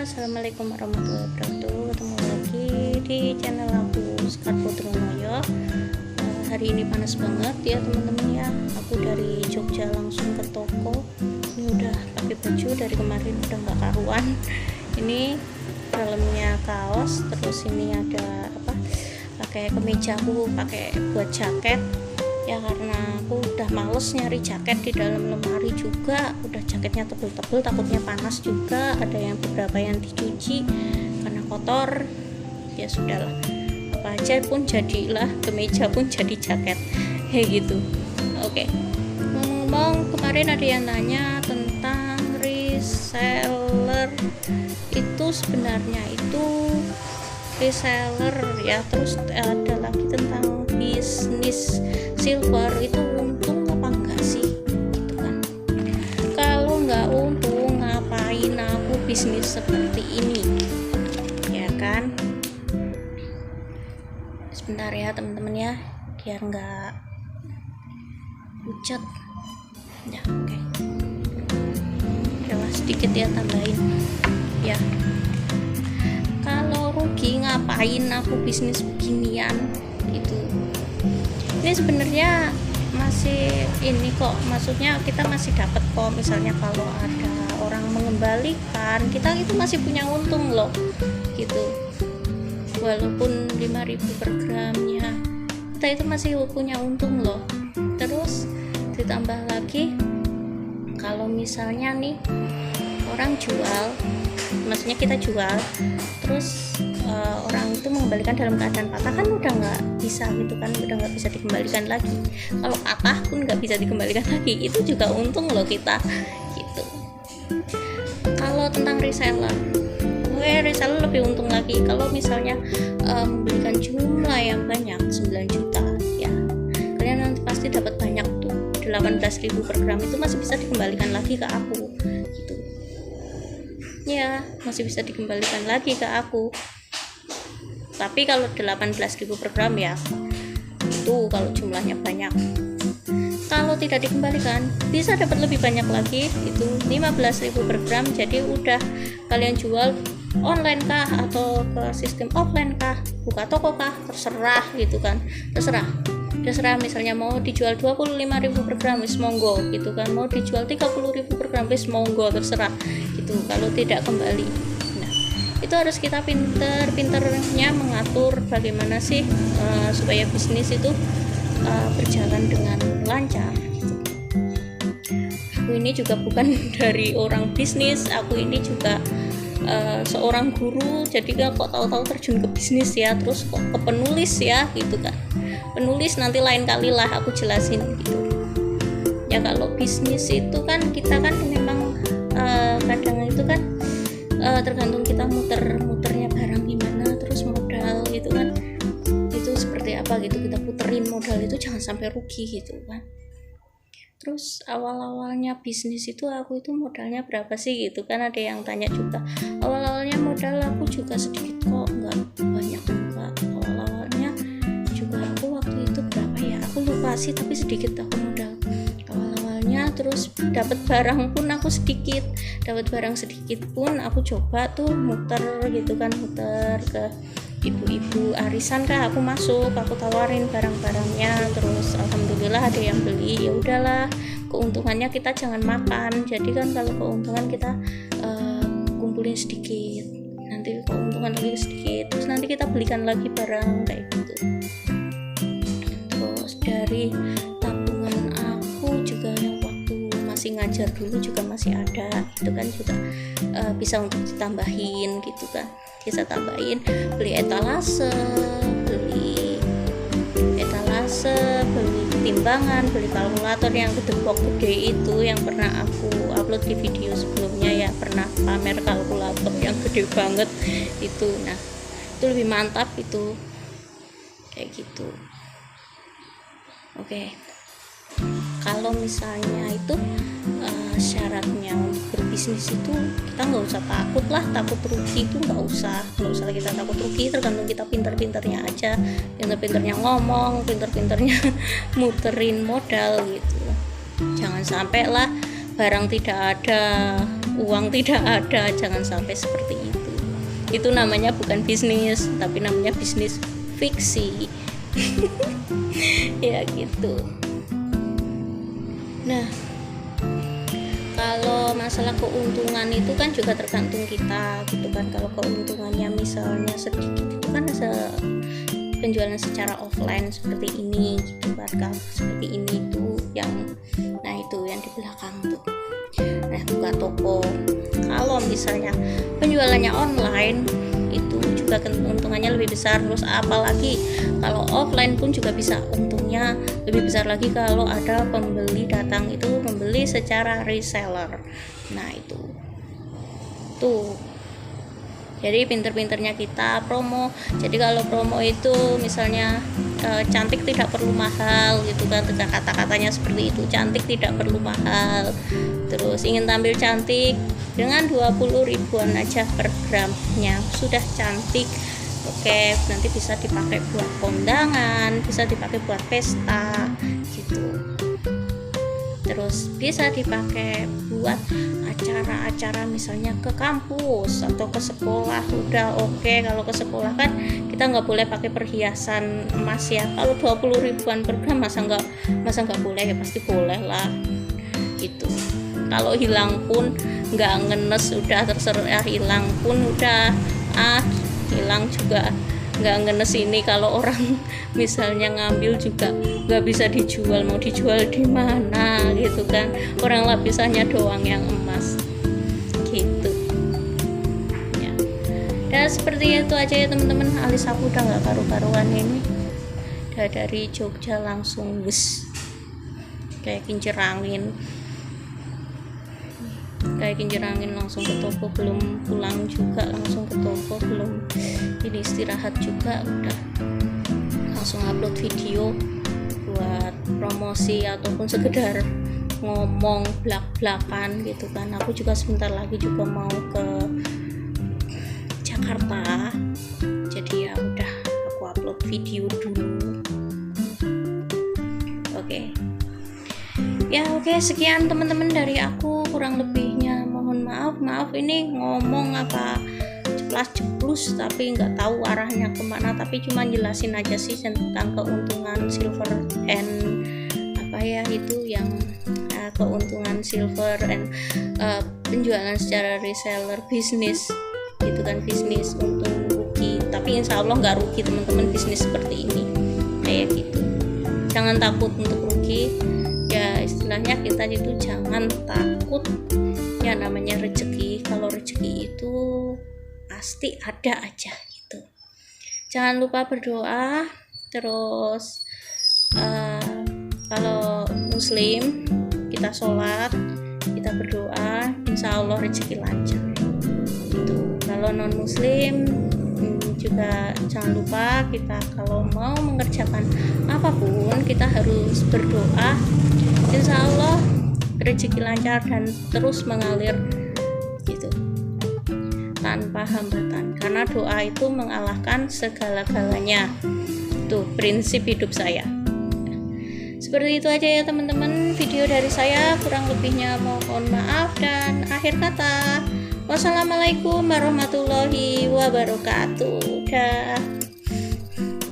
Assalamualaikum warahmatullahi wabarakatuh. Ketemu lagi di channel aku Sekar Putri Noyo. Hari ini panas banget ya teman-teman ya. Aku dari Jogja langsung ke toko. Ini udah pakai baju dari kemarin, udah nggak karuan. Ini dalamnya kaos, terus ini ada apa? Pakai kemeja, aku pakai buat jaket. Ya karena aku udah males nyari jaket di dalam lemari juga, udah jaketnya tebel-tebel, takutnya panas juga. Ada yang beberapa yang dicuci karena kotor, ya sudahlah, apa aja pun jadilah, kemeja pun jadi jaket kayak gitu. Oke, ngomong kemarin ada yang nanya tentang reseller. Itu sebenarnya itu reseller ya, terus ada lagi tentang bisnis silver, itu untung apa enggak sih gitu kan. Kalau nggak untung ngapain aku bisnis seperti ini ya kan. Sebentar ya teman-teman ya, biar nggak pucat ya. Oke, coba sedikit ya tambahin ya. Kalau rugi ngapain aku bisnis beginian gitu. Ini sebenarnya masih ini kok, maksudnya kita masih dapat kok. Misalnya kalau ada orang mengembalikan, kita itu masih punya untung loh gitu. Walaupun 5.000 per gramnya, kita itu masih punya untung loh. Terus ditambah lagi kalau misalnya nih orang jual, maksudnya kita jual terus orang itu mengembalikan dalam keadaan patah, kan udah nggak bisa gitu kan, udah nggak bisa dikembalikan lagi. Kalau patah pun nggak bisa dikembalikan lagi, itu juga untung loh kita gitu. Kalau tentang reseller, reseller lebih untung lagi. Kalau misalnya membelikan jumlah yang banyak 9 juta ya, kalian nanti pasti dapat banyak tuh, 18.000 per gram, itu masih bisa dikembalikan lagi ke aku gitu ya, masih bisa dikembalikan lagi ke aku. Tapi kalau 18.000 per gram ya, itu kalau jumlahnya banyak. Kalau tidak dikembalikan bisa dapat lebih banyak lagi, itu 15.000 per gram. Jadi udah kalian jual online kah atau ke sistem offline kah, buka toko kah, terserah gitu kan. Terserah misalnya mau dijual 25.000 per gram wis monggo gitu kan, mau dijual 30.000 per gram wis monggo, terserah gitu. Kalau tidak kembali, nah itu harus kita pinternya mengatur bagaimana sih supaya bisnis itu berjalan dengan lancar gitu. Aku ini juga bukan dari orang bisnis, aku ini juga seorang guru, jadi kok tahu-tahu terjun ke bisnis ya, terus kok ke penulis ya gitu kan. Penulis nanti lain kali lah aku jelasin gitu ya. Kalau bisnis itu kan kita kan memang kadang itu kan tergantung kita muternya barang gimana, terus modal gitu kan, itu seperti apa gitu, kita puterin modal itu jangan sampai rugi gitu kan. Terus awal-awalnya bisnis itu aku itu modalnya berapa sih gitu kan, ada yang tanya juga. Awal-awalnya modal aku juga sedikit kok, nggak banyak enggak. Awal-awalnya juga aku waktu itu berapa ya, aku lupa sih, tapi sedikit aku modal awal-awalnya. Terus dapat barang pun aku sedikit, pun aku coba tuh muter gitu kan, muter ke ibu-ibu arisan kah, aku masuk, aku tawarin barang-barangnya, terus alhamdulillah ada yang beli. Ya udahlah, keuntungannya kita jangan makan. Jadi kan kalau keuntungan kita kumpulin sedikit, nanti keuntungan lagi sedikit, terus nanti kita belikan lagi barang kayak gitu. Terus dari tabungan aku juga yang waktu masih ngajar dulu juga masih ada, itu kan juga bisa untuk ditambahin gitu kan, bisa tambahin beli etalase, beli timbangan, beli kalkulator yang gedebok gede itu yang pernah aku upload di video sebelumnya ya, pernah pamer kalkulator yang gede banget itu. Nah itu lebih mantap itu kayak gitu. Oke, kalau misalnya itu syaratnya berbisnis itu kita nggak usah takut lah, takut rugi itu nggak usah kita takut rugi. Tergantung kita pinter-pinternya aja, pinter-pinternya ngomong, pinter-pinternya muterin modal gitu. Jangan sampai lah barang tidak ada uang tidak ada, jangan sampai seperti itu namanya bukan bisnis tapi namanya bisnis fiksi. Ya gitu. Nah, kalau masalah keuntungan itu kan juga tergantung kita gitu kan. Kalau keuntungannya misalnya sedikit itu kan penjualan secara offline seperti ini gitu kan, seperti ini tuh yang, nah itu yang di belakang tuh, nah buka toko. Kalau misalnya penjualannya online itu juga keuntungannya lebih besar. Terus apalagi kalau offline pun juga bisa untungnya lebih besar lagi kalau ada pembeli datang itu membeli secara reseller. Nah itu tuh, jadi pinter-pinternya kita promo. Jadi kalau promo itu misalnya cantik tidak perlu mahal gitu kan, kata-katanya seperti itu, cantik tidak perlu mahal. Terus ingin tampil cantik dengan 20 ribuan aja per gramnya sudah cantik. Oke, nanti bisa dipakai buat kondangan, bisa dipakai buat pesta gitu. Terus bisa dipakai buat acara-acara misalnya ke kampus atau ke sekolah. Udah oke. Kalau ke sekolah kan kita nggak boleh pakai perhiasan emas ya. Kalau 20 ribuan per gram masa nggak boleh, ya pasti boleh lah gitu. Kalau hilang pun nggak ngenes, udah terserah, hilang pun udah hilang juga nggak ngenes. Ini kalau orang misalnya ngambil juga nggak bisa dijual, mau dijual di mana gitu kan, orang lapisannya doang yang emas gitu ya. Dan seperti itu aja ya teman-teman, alis aku udah nggak karu-karuan ini, udah dari Jogja langsung wes kayak kincir angin langsung ke toko, belum pulang juga langsung ke toko, belum ini istirahat juga, udah langsung upload video buat promosi ataupun sekedar ngomong belak-belakan gitu kan. Aku juga sebentar lagi juga mau ke Jakarta, jadi ya udah aku upload video dulu. Oke, sekian teman-teman dari aku, kurang lebihnya mohon maaf ini ngomong apa ceplas-ceplus tapi nggak tahu arahnya kemana, tapi cuma jelasin aja sih tentang keuntungan silver and apa ya itu yang keuntungan silver and penjualan secara reseller, bisnis itu kan, bisnis untung rugi, tapi insya Allah nggak rugi teman-teman bisnis seperti ini kayak gitu. Jangan takut untuk rugi ya, istilahnya kita itu jangan takut ya, namanya rezeki. Kalau rezeki itu pasti ada aja gitu. Jangan lupa berdoa. Terus kalau muslim kita sholat, kita berdoa, insya Allah rezeki lancar gitu. Kalau non muslim juga jangan lupa, kita kalau mau mengerjakan apapun kita harus berdoa, insya Allah rezeki lancar dan terus mengalir gitu tanpa hambatan, karena doa itu mengalahkan segala-galanya. Itu prinsip hidup saya. Seperti itu aja ya teman-teman video dari saya, kurang lebihnya mohon maaf, dan akhir kata wassalamualaikum warahmatullahi wabarakatuh. Dah.